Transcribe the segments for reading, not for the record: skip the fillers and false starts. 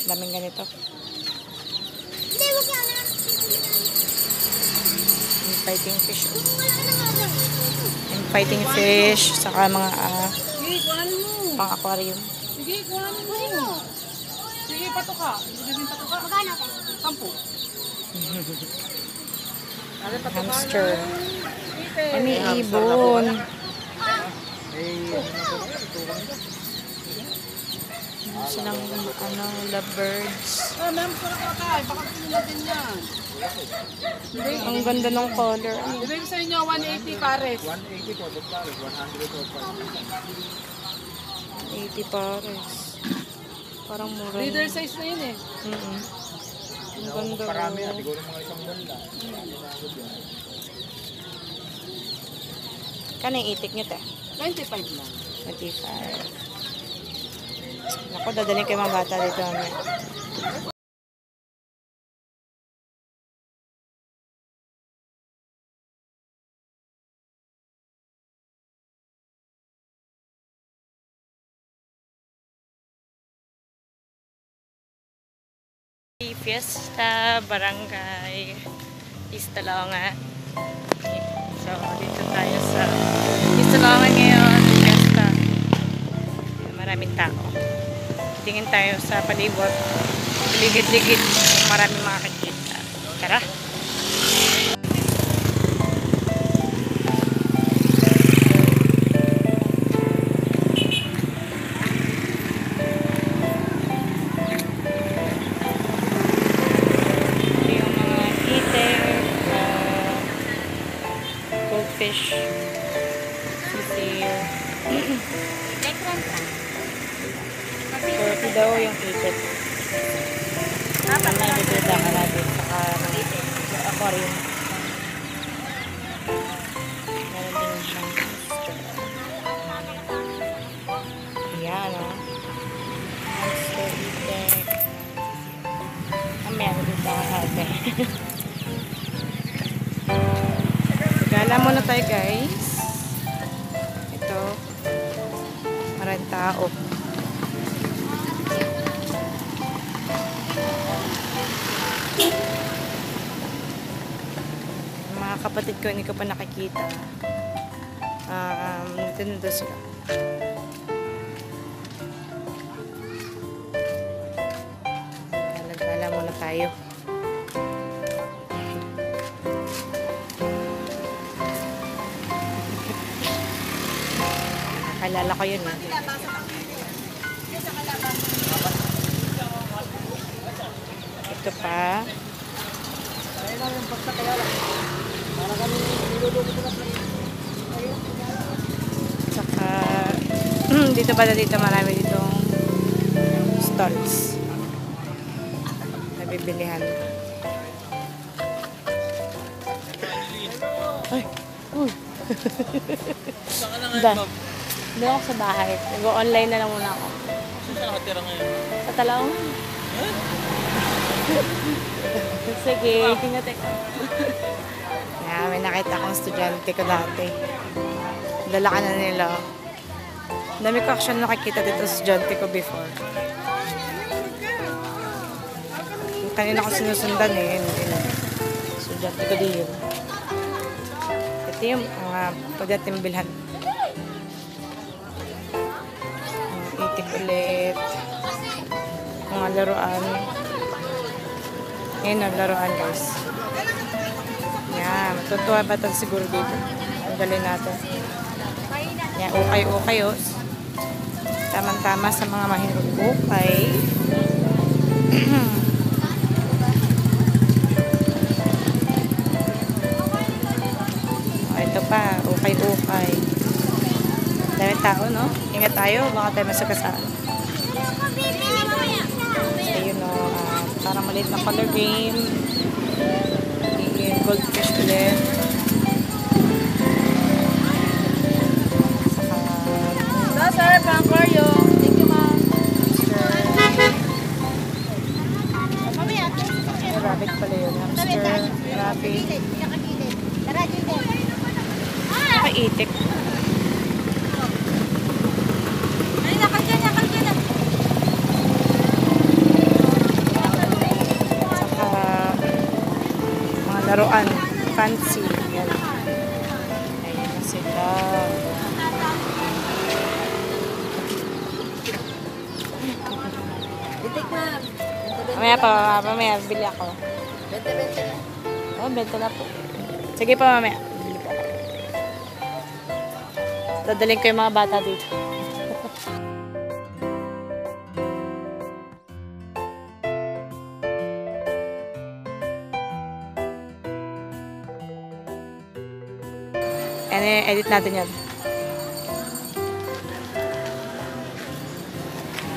Daming ganito. Fighting fish. And fighting fish. Saka mga pang aquarium. Sige, kuhanin mo. Sige, patuka. Bibigyan patuka. Magkano? 10. Hamster. Ay, may ibon. Silang lovebirds. Meron ko na kakay. Baka gusto natin yan. Ang ganda ng color. Ibig sa inyo, 180 pares. 180 po, pares. 100 po. 80 pares. Parang mura. Leader size na yun eh. Ang ganda. Parami na, siguro mga isang buwan lang. Kano yung itik nyo, te? 25 lang. 25. Naku, dadalhin kayo mga bata dito. Fiesta Barangay Istalonga. So, dito tayo sa Istalonga ngayon. Fiesta. Maraming tao. Tingin tayo sa palibot. Ligid-ligid. Maraming makakikita. Tara! Fish. Sisiyo. 40 daw yung itik. May bibita ka natin saka aquarium. Meron din siyang monster. Ayan o. Monster itik. May bibita ka natin. Gala muna tayo guys. Ito. Maraming tao. Mga kapatid ko, hindi ko pa nakikita. Nandito sila. Gala muna tayo. Kalala ko yun eh. Ito pa. Saka dito ba dito marami ditong stalls. Nabibilihan. Ay! Uy! Doon ako sa bahay. Nag-online na lang muna ako. Saan ka nakatira ngayon? Sa Talaong. Sige, tingnan ko. May nakita akong estudyante ko dati. Dala ka na nila. Dami ko actually nakikita dito sa estudyante ko before. Kanina ko sinusundan eh. Estudyante ko din yun. Ito yung mga pwede natin bilhan. Itik ulit. Mga laruan. Ngayon ang laruan guys. Yan. Matutuwa ba ito siguro dito? Ang galing natin. Yan. Ukay-ukay oh. Tamang-tama sa mga mahirap ukay. Ito pa. Ukay-ukay. Dami tao, no? Ingat tayo, baka tayo masagasaan. So, yun, no? Parang maliit na color game. Yung goldfish ulit. Saka... Sir, pang-aquarium. Thank you, ma'am. Rabbit pala yun. Hamster, rabbit. Nakaitik. laruan. Fancy. Yan. Ayan na sila. Mamaya bili ako. Bente. Oh, benta na po. Sige pa mamaya. Bili po ako. Dadalhin ko yung mga bata dito. Edit natin yan.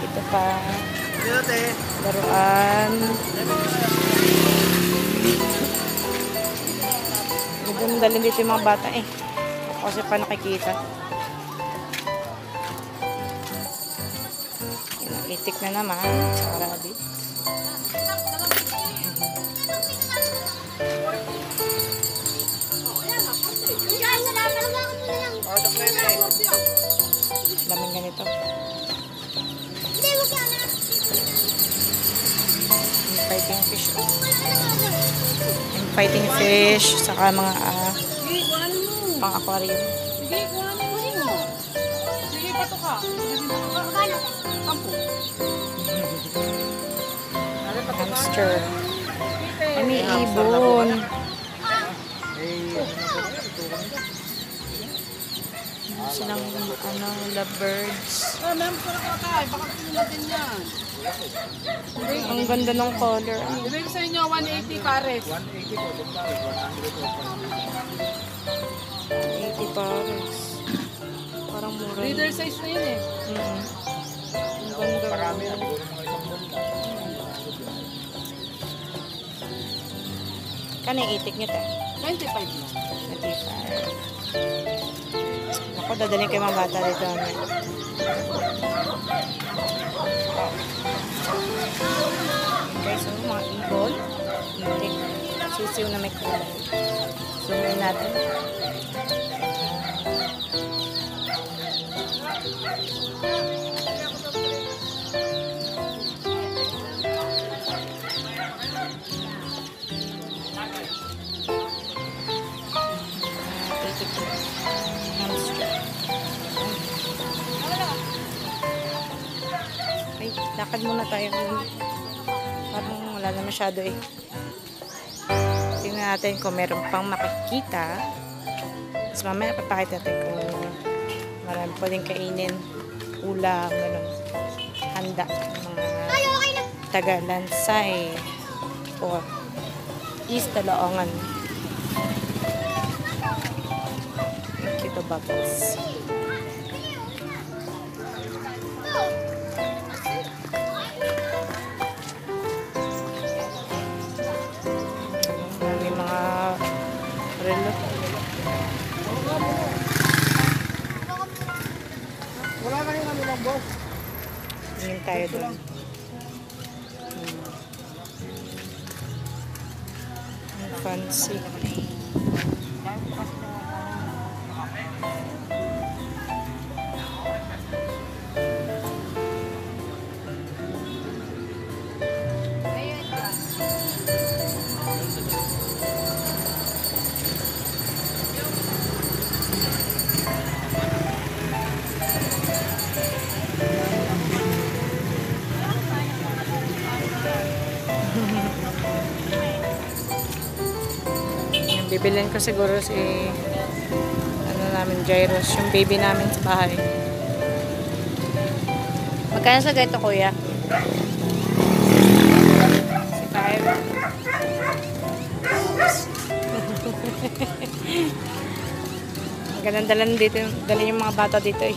Ito pa. Laruan. Dalhin dito yung mga bata eh. Kasi pa nakikita. Itik na naman. Sa rabbit. Daming ganito. Yung fighting fish. Yung fighting fish. Saka mga pang aquarium. Sige, kuhanin mo. Sige, pato ka. Hamster. Ay, may ibon. Silang lovebirds. Meron ko na kakay. Baka gusto natin yan. Ang ganda ng color. Ibig sa inyo, 180 pares. 180 po, doon tayo. 80 pares. Parang mura. Reader size na yun eh. Ang ganda. Marami yan. Siguro mga isang buwan lang. Kano yung itik nyo tayo? 25 na. 25. Ako, dadalhin ko yung mga bata dito. Okay, so mga ibon. Itik. Sisiw na may kulay. Zoom in natin. Okay, lakad muna tayo. Parang wala na masyado eh. Tingnan natin kung meron pang makikita. Tapos mamaya papakita natin kung marami pwedeng kainin. Ulam, ganun. Handa. Mga Taga-Lansay or East Talaongan. Cute bubbles. May mga relo. Wala ka yung ano lang, boss. Tingin tayo doon. Fancy. Bibilin ko siguro si namin gyros, yung baby namin sa bahay. Magkano sa ganito, kuya? Si Kyle. Ang ganang dalan dito, dalan yung mga bata dito eh.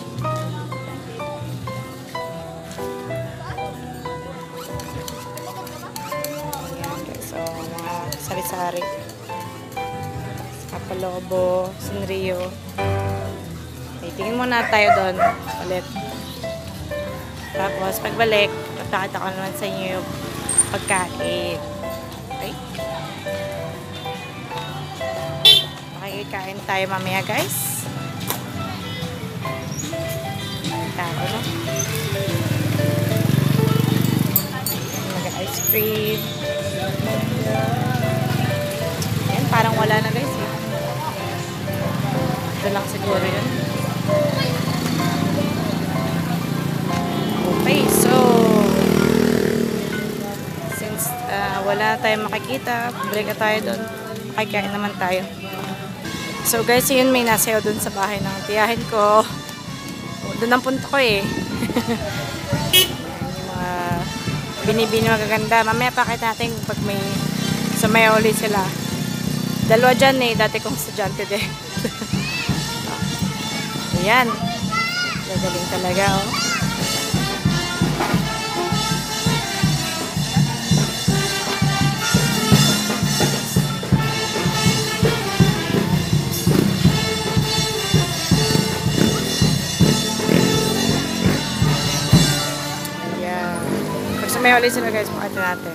Ayan, so mga sari-sari. Kapalobo, Sinrio. Okay, tingin muna tayo doon ulit. Tapos, pagbalik, papakita ko naman sa inyo yung pagkain. Okay? Makikikain tayo mamaya, guys. Tayo, no? Mag-ice cream. Yan, para wala na guys eh. Ito lang siguro yun. Okay, so since wala tayong makikita, break na tayo doon. Kakain naman tayo. So guys, yun may nasayaw doon sa bahay ng tiyahin ko. Doon ang punta ko eh. Yung mga binibini magaganda. Mamaya pakita natin pag may sumayaw ulit sila. Dalawa dyan eh, dati kong estudyante din. Ayan. Gagaling talaga oh. May ulit sila guys, makita natin.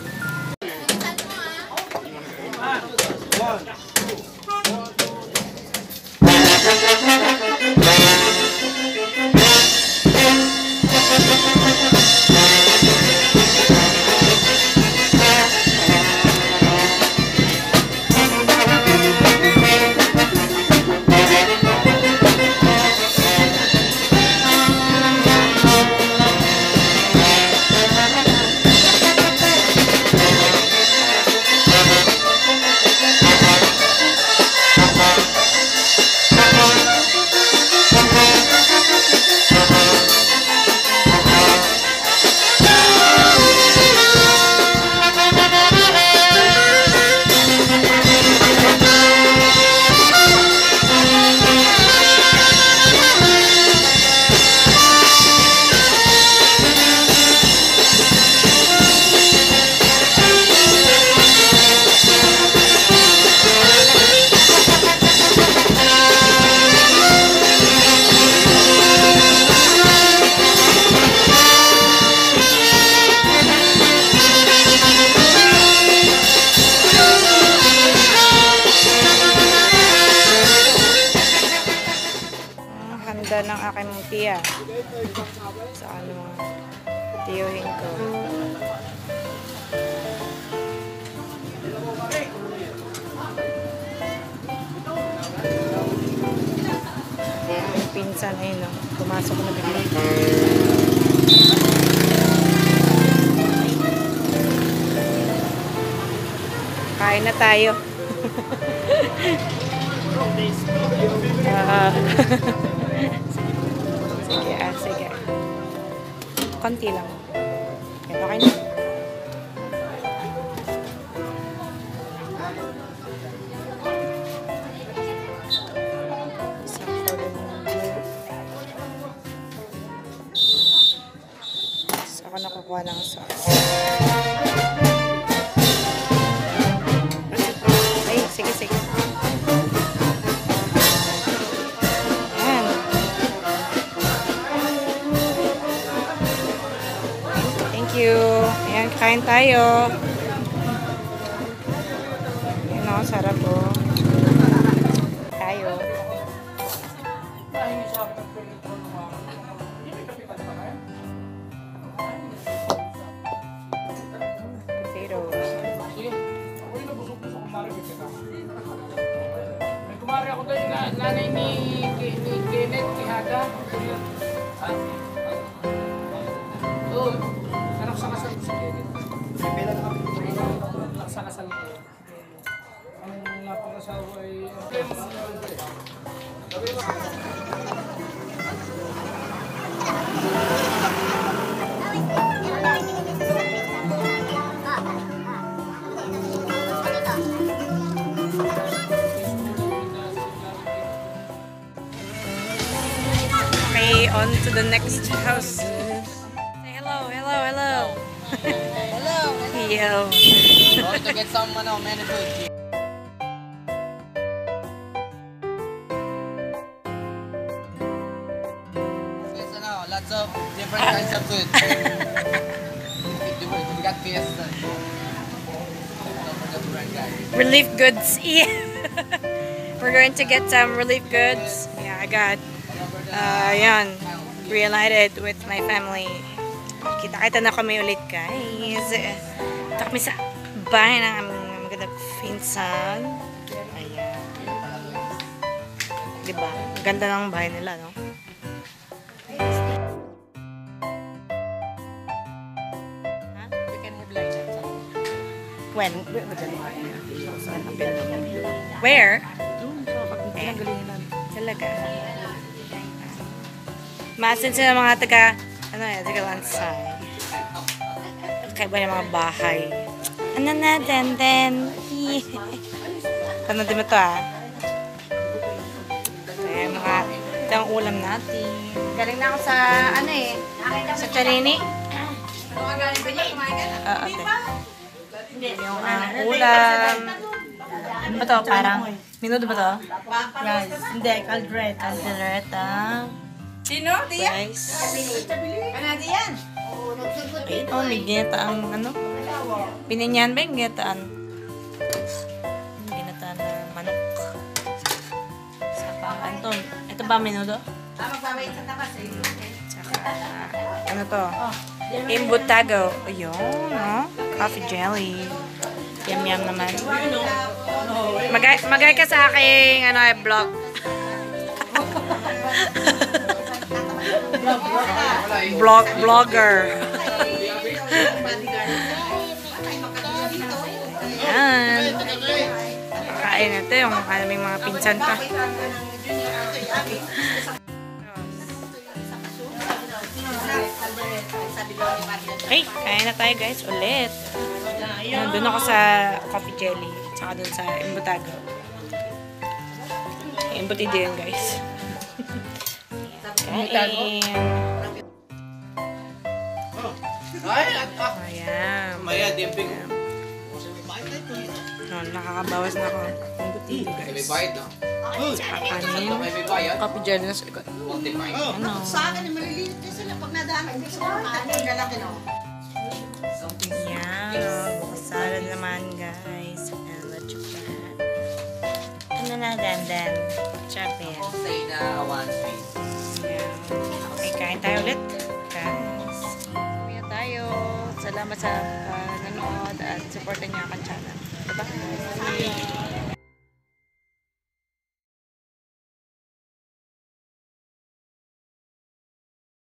Handa ng aking tiya sa ano mga tiyuhin ko. Yung pinsan ay no, pumasok na bigla. Kain na tayo. Sige. Konti lang. Yan, okay na. So, ako nakukuha ng sauce. Ay, sige. Ayan, kain tayo. Ayan o, sarap o. Tayo. Potatoes. May kumari ako tayo na nanay ni Kenneth Quijada. Oo. Anak sa kasal si Kenneth. Pipila na kami. Anak sa kasal ko. Ang napakasawa ay... Okay, on to the next house. Say hello. Hello. Yo. Going to get some many food. Yes, lots of different kinds of food. We got fiesta. Don't forget to rent, guys. Relief goods. Yeah. We're going to get some relief goods. Yeah, I got yan, reunited with my family. Kita-kita na kami ulit guys. Ito kami sa bahay ng aming magandang pinsan. Ayan. Diba? Ganda ng bahay nila, no? Ha? We can have lunch outside. When? Where? Eh, talaga. Maasin sila mga taga, ano eh, taga Lansay. Kaya ba yung mga bahay? Ano na, den. Panood mo to, ah. Ayan, ito ang ulam natin. Galing na ako sa, ano eh, sa Charini. Oo, ate. Yung ulam. Ano ba to? Parang, minuto ba to? Yes. Hindi, caldereta. Caldereta. Sino? Diyan? Rice. Ano diyan? Ito, may ginataang, ano? Pininyan ba yung ginataan? Ginataan na manok. Saka, Anton. Ito ba minuto? Magbabayad sa takas eh. Saka, ano to? Imbutago. Ayun, no? Coffee jelly. Yum naman. Magay ka sa aking, ano, vlog. Vlogger. Yan. Kain ito yung aming mga pinsan pa. Okay, kain na tayo guys ulit. Doon ako sa coffee jelly. Tsaka doon sa imbutago. Imbutido yun guys. Kain. Ayan. Maya, dimping. Nakakabawas na ako. Imbutido May guys. bayad na. Tsaka kanin. May bayad. Coffee jelly na sa likod. 45. Ano? Sa akin, maliliit din sila pag nadaan. Hindi ko kanin. Lalaki no? Yan. Salad naman guys. And let's try. Ano na dandan? Chop yan. Say na 1 piece. Yan. Okay, kain tayo ulit. Guys. Kaya tayo. Salamat sa nanonood at supportan niyo ang channel. Bye-bye.